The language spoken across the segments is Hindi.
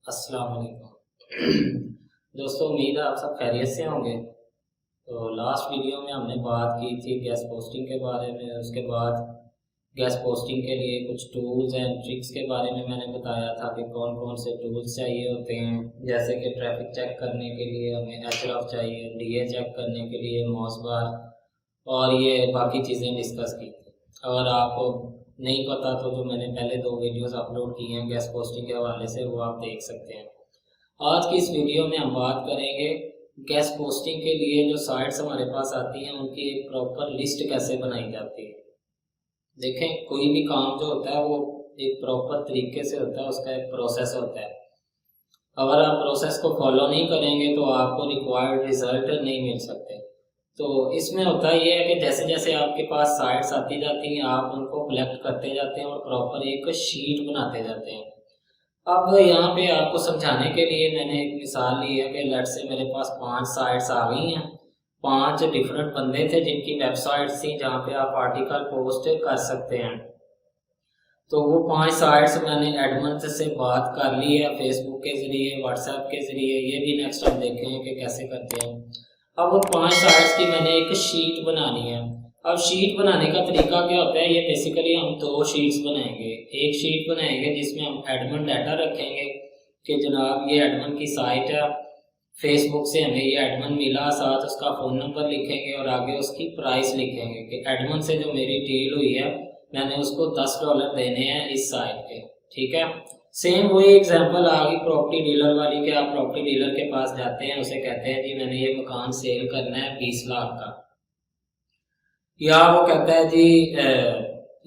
अस्सलाम वालेकुम। दोस्तों, उम्मीद है आप सब खैरियत से होंगे। तो लास्ट वीडियो में हमने बात की थी गैस पोस्टिंग के बारे में। उसके बाद गैस पोस्टिंग के लिए कुछ टूल्स एंड ट्रिक्स के बारे में मैंने बताया था कि कौन कौन से टूल्स चाहिए होते हैं। जैसे कि ट्रैफिक चेक करने के लिए हमें एचरफ चाहिए, डीए चेक करने के लिए मॉस बार, और ये बाकी चीज़ें डिस्कस की थी। अगर आपको नहीं पता तो जो मैंने पहले दो वीडियोस अपलोड की हैं गैस पोस्टिंग के हवाले से, वो आप देख सकते हैं। आज की इस वीडियो में हम बात करेंगे गैस पोस्टिंग के लिए जो साइट्स हमारे पास आती हैं उनकी एक प्रॉपर लिस्ट कैसे बनाई जाती है। देखें, कोई भी काम जो होता है वो एक प्रॉपर तरीके से होता है, उसका एक प्रोसेस होता है। अगर आप प्रोसेस को फॉलो नहीं करेंगे तो आपको रिक्वायर्ड रिजल्ट नहीं मिल सकते। तो इसमें होता ये है कि जैसे जैसे आपके पास साइट्स आती जाती हैं आप उनको कलेक्ट करते जाते हैं और प्रॉपर एक शीट बनाते जाते हैं। अब यहाँ पे आपको समझाने के लिए मैंने एक मिसाल ली है कि लेट से मेरे पास 5 साइट्स आ गई हैं। 5 डिफरेंट बंदे थे जिनकी वेबसाइट्स थी जहाँ पे आप आर्टिकल पोस्ट कर सकते हैं। तो वो 5 साइट्स मैंने एडमन से बात कर ली है, फेसबुक के ज़रिए, व्हाट्सएप के ज़रिए। ये भी नेक्स्ट हम देखेंगे कि कैसे करते हैं। अब वो 5 साइट्स की मैंने एक शीट बनानी है। अब शीट बनाने का तरीका क्या होता है, ये बेसिकली हम 2 शीट्स बनाएंगे। एक शीट बनाएंगे जिसमें हम एडमन डाटा रखेंगे कि जनाब ये एडमन की साइट है, फेसबुक से हमें ये एडमन मिला, साथ उसका फ़ोन नंबर लिखेंगे और आगे उसकी प्राइस लिखेंगे कि एडमन से जो मेरी डील हुई है मैंने उसको $10 देने हैं इस साइट के। ठीक है। सेम वही एग्जांपल आ गई प्रॉपर्टी डीलर वाली कि आप प्रॉपर्टी डीलर के पास जाते हैं, उसे कहते हैं जी मैंने ये मकान सेल करना है 20 लाख का, या वो कहता है जी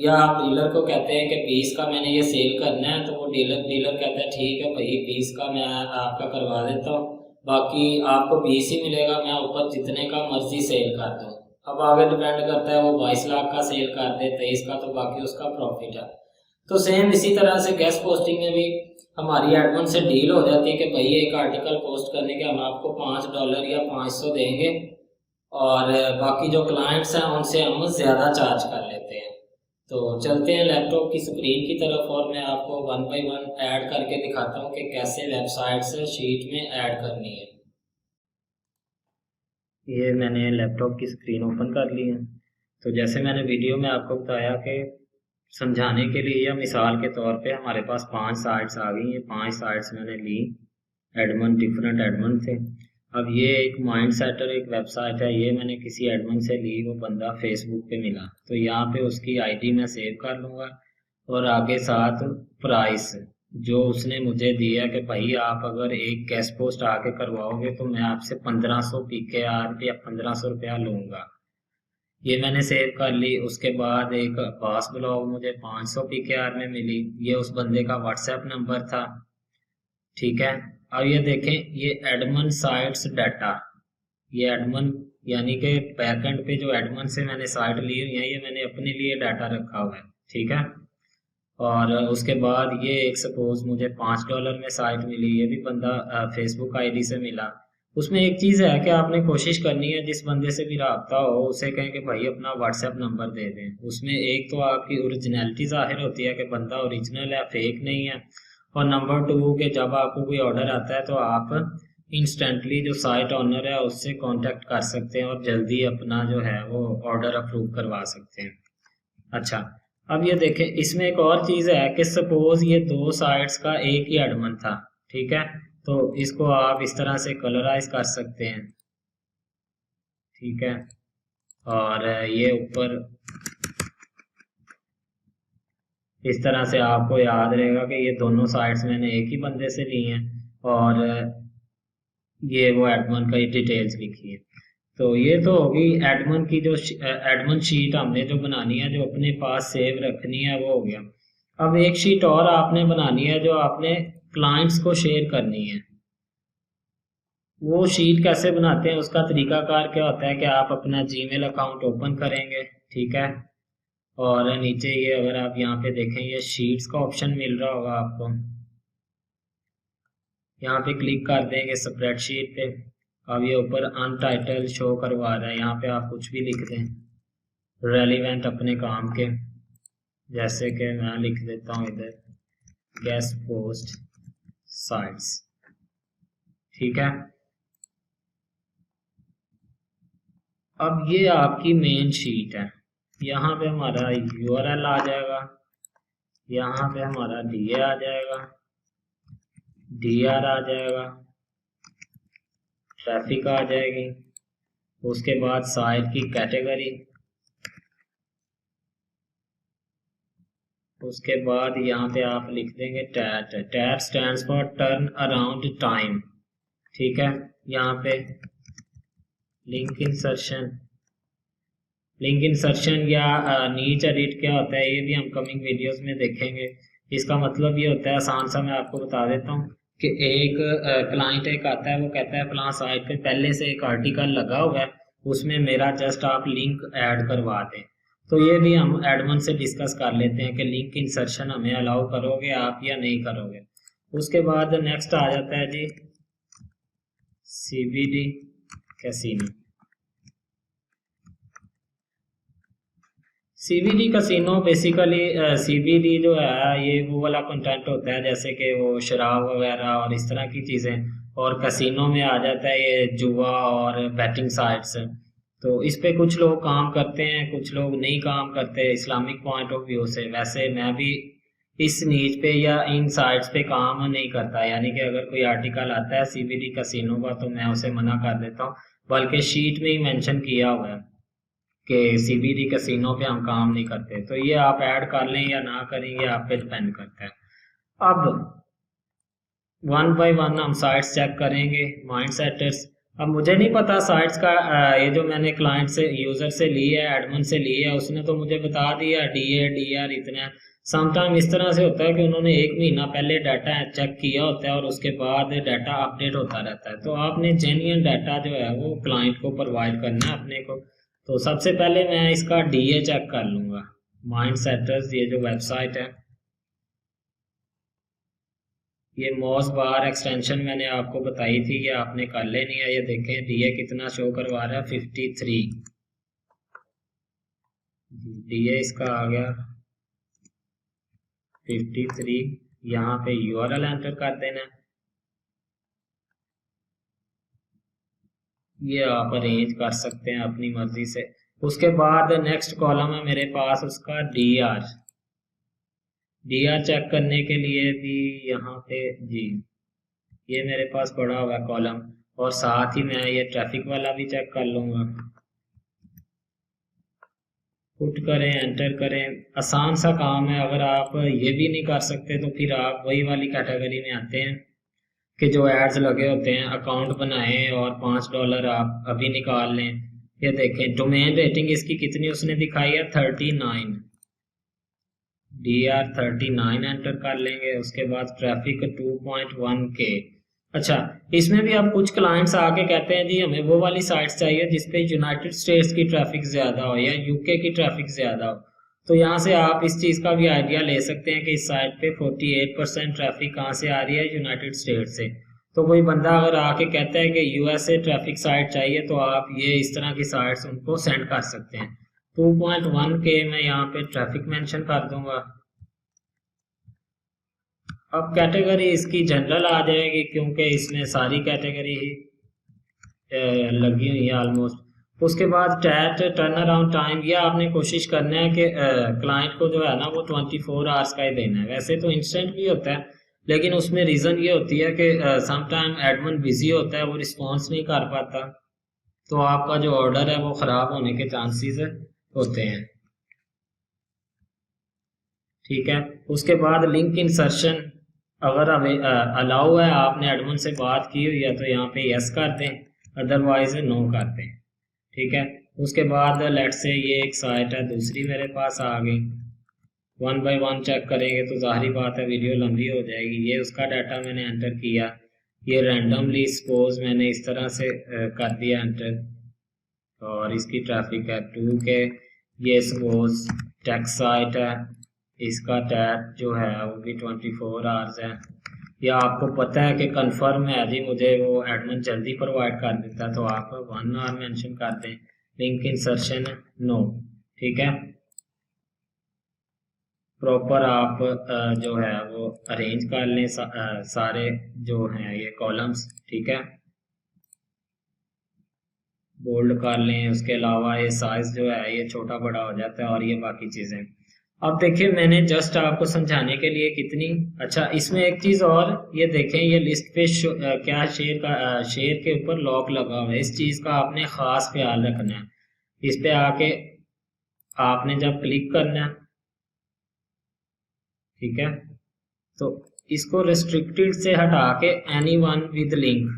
या आप डीलर को कहते हैं कि 20 का मैंने ये सेल करना है, तो वो डीलर डीलर कहता है ठीक है भाई 20 का मैं आपका करवा देता हूँ, बाकी आपको 20 ही मिलेगा, मैं ऊपर जितने का मर्जी सेल कर दूँ। अब आगे डिपेंड करता है वो 22 लाख का सेल कर दे, 23 का, तो बाकी उसका प्रॉफिट है। तो सेम इसी तरह से गैस पोस्टिंग में भी हमारी एडमन से डील हो जाती है कि भाई एक आर्टिकल पोस्ट करने के हम आपको $5 या 500 देंगे, और बाकी जो क्लाइंट्स हैं उनसे हम ज़्यादा चार्ज कर लेते हैं। तो चलते हैं लैपटॉप की स्क्रीन की तरफ और मैं आपको वन बाय वन ऐड करके दिखाता हूँ कि कैसे वेबसाइट्स शीट में ऐड करनी है। ये मैंने लैपटॉप की स्क्रीन ओपन कर ली है। तो जैसे मैंने वीडियो में आपको बताया कि समझाने के लिए या मिसाल के तौर पे हमारे पास 5 साइट्स आ गई हैं। 5 साइट्स मैंने ली, एडमन डिफरेंट एडमन थे। अब ये एक माइंड सेटर एक वेबसाइट है, ये मैंने किसी एडमन से ली, वो बंदा फेसबुक पे मिला, तो यहाँ पे उसकी आईडी मैं सेव कर लूँगा और आगे साथ प्राइस जो उसने मुझे दिया कि भाई आप अगर एक गेस्ट पोस्ट आके करवाओगे तो मैं आपसे 1500 PKR या 1500 रुपया लूँगा। ये मैंने सेव कर ली। उसके बाद एक पास ब्लॉग मुझे 500 PKR में मिली, ये उस बंदे का व्हाट्सएप नंबर था। ठीक है। अब ये देखें, ये एडमन साइट्स डाटा, ये एडमन यानी कि बैकएंड पे जो एडमन से मैंने साइट ली हुई है, ये मैंने अपने लिए डाटा रखा हुआ है। ठीक है। और उसके बाद ये एक सपोज मुझे $5 में साइट मिली, ये भी बंदा फेसबुक आईडी से मिला। उसमें एक चीज़ है कि आपने कोशिश करनी है जिस बंदे से भी रब्ता हो उसे कहें कि भाई अपना व्हाट्सएप नंबर दे दें। उसमें एक तो आपकी ओरिजिनलिटी जाहिर होती है कि बंदा ओरिजिनल है, फेक नहीं है। और नंबर 2 कि जब आपको कोई ऑर्डर आता है तो आप इंस्टेंटली जो साइट ऑनर है उससे कांटेक्ट कर सकते हैं और जल्दी अपना जो है वो ऑर्डर अप्रूव करवा सकते हैं। अच्छा, अब ये देखें, इसमें एक और चीज़ है कि सपोज ये 2 साइट्स का एक ही एडमन था। ठीक है। तो इसको आप इस तरह से कलराइज कर सकते हैं। ठीक है। और ये ऊपर इस तरह से आपको याद रहेगा कि ये दोनों साइट्स मैंने एक ही बंदे से ली हैं और ये वो एडमन का डिटेल्स लिखी है। तो ये तो होगी एडमन की जो एडमन शीट हमने जो बनानी है, जो अपने पास सेव रखनी है, वो हो गया। अब एक शीट और आपने बनानी है जो आपने क्लाइंट्स को शेयर करनी है। वो शीट कैसे बनाते हैं, उसका तरीकाकार क्या होता है कि आप अपना जीमेल अकाउंट ओपन करेंगे। ठीक है। और नीचे ये अगर आप यहाँ पे देखें, ये शीट्स का ऑप्शन मिल रहा होगा आपको, यहाँ पे क्लिक कर देंगे स्प्रेडशीट पे। अब ये ऊपर अनटाइटल शो करवा रहा है, यहाँ पे आप कुछ भी लिख दें रेलिवेंट अपने काम के। जैसे कि मैं लिख देता हूँ इधर गेस्ट पोस्ट साइट्स। ठीक है, अब ये आपकी मेन शीट है। यहाँ पे हमारा URL आ जाएगा, यहाँ पे हमारा DA आ जाएगा, DR आ जाएगा, ट्रैफिक आ जाएगी, उसके बाद साइट की कैटेगरी, उसके बाद यहाँ पे आप लिख देंगे TAT. TAT stands for turn around time. ठीक है, यहाँ पे लिंक इंसर्शन, लिंक इंसर्शन या नीच एडिट क्या होता है ये भी हम कमिंग वीडियोस में देखेंगे। इसका मतलब ये होता है, आसान सा मैं आपको बता देता हूँ कि एक क्लाइंट एक आता है, वो कहता है फलां साइट पे पहले से एक आर्टिकल लगा हुआ है, उसमें मेरा जस्ट आप लिंक ऐड करवा दें। तो ये भी हम एडमिन से डिस्कस कर लेते हैं कि लिंक इंसर्शन हमें अलाउ करोगे आप या नहीं करोगे। उसके बाद नेक्स्ट आ जाता है जी CBD casino. CBD casino basically CBD जो है ये वो वाला कंटेंट होता है जैसे कि वो शराब वगैरह और इस तरह की चीज़ें, और कैसीनो में आ जाता है ये जुआ और बैटिंग साइट्स। तो इस पे कुछ लोग काम करते हैं, कुछ लोग नहीं काम करते इस्लामिक पॉइंट ऑफ व्यू से। वैसे मैं भी इस नीच पे या इन साइट्स पे काम नहीं करता, यानी कि अगर कोई आर्टिकल आता है CBD कैसीनो का तो मैं उसे मना कर देता हूँ, बल्कि शीट में ही मेंशन किया हुआ है कि CBD कैसीनो पे हम काम नहीं करते। तो ये आप ऐड कर लें या ना करें, ये आप पे डिपेंड करता है। अब वन बाय वन हम साइट्स चेक करेंगे। माइंड सेटर्स, अब मुझे नहीं पता साइट्स का ये जो मैंने क्लाइंट से यूजर से ली है, एडमिन से ली है, उसने तो मुझे बता दिया DA DR इतना। समटाइम इस तरह से होता है कि उन्होंने 1 महीना पहले डाटा चेक किया होता है और उसके बाद डाटा अपडेट होता रहता है। तो आपने जेन्युइन डाटा जो है वो क्लाइंट को प्रोवाइड करना है अपने को। तो सबसे पहले मैं इसका DA चेक कर लूंगा। माइंड सेटर्स ये जो वेबसाइट है, ये मॉस बार एक्सटेंशन मैंने आपको बताई थी, ये आपने कर लेनी है। ये देखें DA कितना शो करवा रहा है, 53 DA इसका आ गया 53। यहाँ पे URL एंटर कर देना, ये आप अरेंज कर सकते हैं अपनी मर्जी से। उसके बाद नेक्स्ट कॉलम है मेरे पास उसका DR चेक करने के लिए भी यहाँ पे जी ये मेरे पास पड़ा हुआ है कॉलम, और साथ ही मैं ये ट्रैफिक वाला भी चेक कर लूंगा। पुट करें, एंटर करें, आसान सा काम है। अगर आप ये भी नहीं कर सकते तो फिर आप वही वाली कैटेगरी में आते हैं कि जो एड्स लगे होते हैं, अकाउंट बनाएं और $5 आप अभी निकाल लें। ये देखें डोमेन रेटिंग इसकी कितनी उसने दिखाई है, 39। DR 39 एंटर कर लेंगे। उसके बाद ट्रैफिक 2.1K। अच्छा, इसमें भी अब कुछ क्लाइंट्स आके कहते हैं जी हमें वो वाली साइट्स चाहिए जिसपे यूनाइटेड स्टेट्स की ट्रैफिक ज्यादा हो या UK की ट्रैफिक ज्यादा हो। तो यहाँ से आप इस चीज का भी आइडिया ले सकते हैं कि इस साइट पे 48% ट्रैफिक कहाँ से आ रही है, यूनाइटेड स्टेट से। तो कोई बंदा अगर आके कहता है कि USA ट्रैफिक साइट चाहिए तो आप ये इस तरह की साइट्स उनको सेंड कर सकते हैं। 2.1K मैं यहाँ पे ट्रैफिक मेंशन कर दूंगा। अब कैटेगरी इसकी जनरल आ जाएगी क्योंकि इसमें सारी कैटेगरी ही लगी हुई है ऑलमोस्ट। उसके बाद टैट टर्न अराउंड टाइम, ये आपने कोशिश करना है कि क्लाइंट को जो है ना वो 24 आवर्स का ही देना है। वैसे तो इंस्टेंट भी होता है, लेकिन उसमें रीज़न ये होती है कि समटाइम एडमिन बिजी होता है, वो रिस्पॉन्स नहीं कर पाता, तो आपका जो ऑर्डर है वो ख़राब होने के चांसेस होते हैं। ठीक है, उसके बाद लिंक इंसर्शन, अगर हमें अलाउ है, आपने एडमिन से बात की हुई है तो यहाँ पे यस कर दें, अदरवाइज नो कर दें। ठीक है, उसके बाद लेट से ये एक साइट है दूसरी मेरे पास आ गई। वन बाय वन चेक करेंगे तो जाहिर बात है वीडियो लंबी हो जाएगी। ये उसका डाटा मैंने एंटर किया, ये रैंडमली सपोज मैंने इस तरह से कर दिया एंटर, और इसकी ट्रैफिक है 2K। ये सपोज टेक्स्ट साइट है, इसका टैग जो है वो भी 24 आवर्स है। या आपको पता है कि कंफर्म है जी मुझे वो एडमिन जल्दी प्रोवाइड कर देता है तो आप 1 आवर मेंशन कर दें। Link insertion no. ठीक है, प्रॉपर आप जो है वो अरेंज कर लें सारे जो हैं ये कॉलम्स, ठीक है, बोल्ड कर लें। उसके अलावा ये साइज जो है ये छोटा बड़ा हो जाता है और ये बाकी चीज़ें। अब देखिए मैंने जस्ट आपको समझाने के लिए कितनी अच्छा, इसमें एक चीज़ और ये देखें, ये लिस्ट पे क्या शेर के ऊपर लॉक लगा हुआ है। इस चीज़ का आपने ख़ास ख्याल रखना है। इस पे आके आपने जब क्लिक करना है, ठीक है, तो इसको रिस्ट्रिक्टेड से हटा के एनी वन विद लिंक,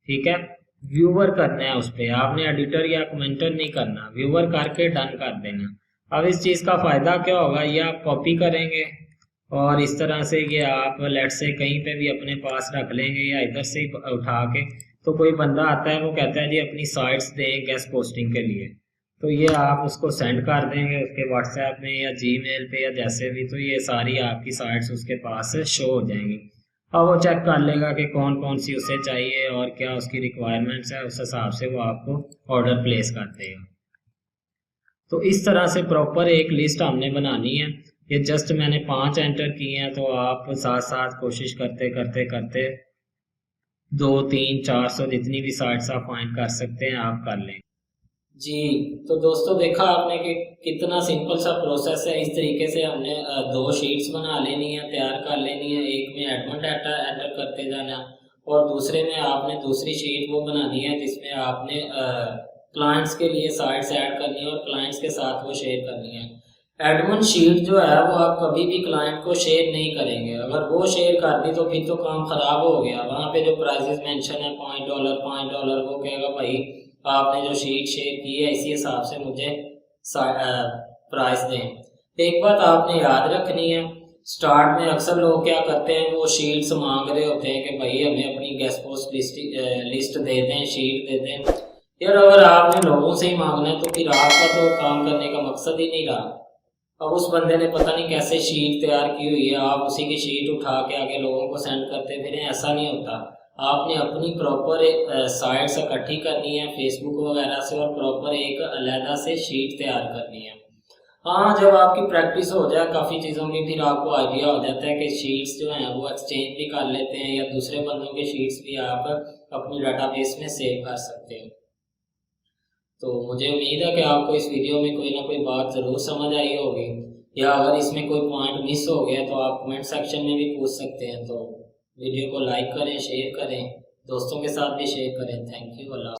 ठीक है, व्यूअर करना है। उस पर आपने एडिटर या कमेंटर नहीं करना, व्यूअर करके डन कर देना। अब इस चीज़ का फ़ायदा क्या होगा, ये आप कॉपी करेंगे और इस तरह से ये आप लेट से कहीं पे भी अपने पास रख लेंगे या इधर से ही उठा के, तो कोई बंदा आता है वो कहता है जी अपनी साइट्स दें गेस्ट पोस्टिंग के लिए, तो ये आप उसको सेंड कर देंगे उसके व्हाट्सएप में या जीमेल पे या जैसे भी, तो ये सारी आपकी साइट्स उसके पास शो हो जाएंगी। अब वो चेक कर लेगा कि कौन कौन सी उसे चाहिए और क्या उसकी रिक्वायरमेंट्स है, उस हिसाब से वो आपको ऑर्डर प्लेस कर देगा। तो इस तरह से प्रॉपर एक लिस्ट हमने बनानी है। ये जस्ट मैंने 5 एंटर किए हैं, तो आप साथ साथ कोशिश करते करते करते 2, 3, 400 जितनी भी साइट्स आप फाइंड कर सकते हैं आप कर लें जी। तो दोस्तों देखा आपने कि कितना सिंपल सा प्रोसेस है। इस तरीके से हमने 2 शीट्स बना लेनी है, तैयार कर लेनी है। एक में एडमिन डाटा एंटर करते जाना और दूसरे में आपने दूसरी शीट वो बनानी है जिसमें आपने क्लाइंट्स के लिए साइट्स ऐड करनी है और क्लाइंट्स के साथ वो शेयर करनी है। एडमिन शीट जो है वो आप कभी भी क्लाइंट को शेयर नहीं करेंगे। अगर वो शेयर कर दी तो फिर तो काम खराब हो गया। वहाँ पे जो प्राइसेस मेंशन है $5 $5, वो कहेगा भाई आपने जो शीट शेयर की है इसी हिसाब से मुझे प्राइस दें। एक बात आपने याद रखनी है, स्टार्ट में अक्सर लोग क्या करते हैं, वो शीट्स मांग रहे होते हैं कि भाई हमें अपनी गेस्ट पोस्ट लिस्ट दे दें, शीट दे दें। यार अगर आपने लोगों से ही मांगना है तो फिर आपका तो काम करने का मकसद ही नहीं रहा। अब उस बंदे ने पता नहीं कैसे शीट तैयार की हुई है, आप उसी की शीट उठा के आगे लोगों को सेंड करते फिर, ऐसा नहीं होता। आपने अपनी प्रॉपर साइट्स इकट्ठी करनी है फेसबुक वगैरह से और प्रॉपर एक अलहदा से शीट तैयार करनी है। हाँ, जब आपकी प्रैक्टिस हो जाए काफ़ी चीज़ों की, फिर आपको आइडिया हो जाता है कि शीट्स जो हैं वो एक्सचेंज भी कर लेते हैं या दूसरे बंदों के शीट्स भी आप अपनी डाटाबेस में सेव कर सकते हैं। तो मुझे उम्मीद है कि आपको इस वीडियो में कोई ना कोई बात ज़रूर समझ आई होगी, या अगर इसमें कोई पॉइंट मिस हो गया तो आप कमेंट सेक्शन में भी पूछ सकते हैं। तो वीडियो को लाइक करें, शेयर करें, दोस्तों के साथ भी शेयर करें। Thank you. अल्लाह।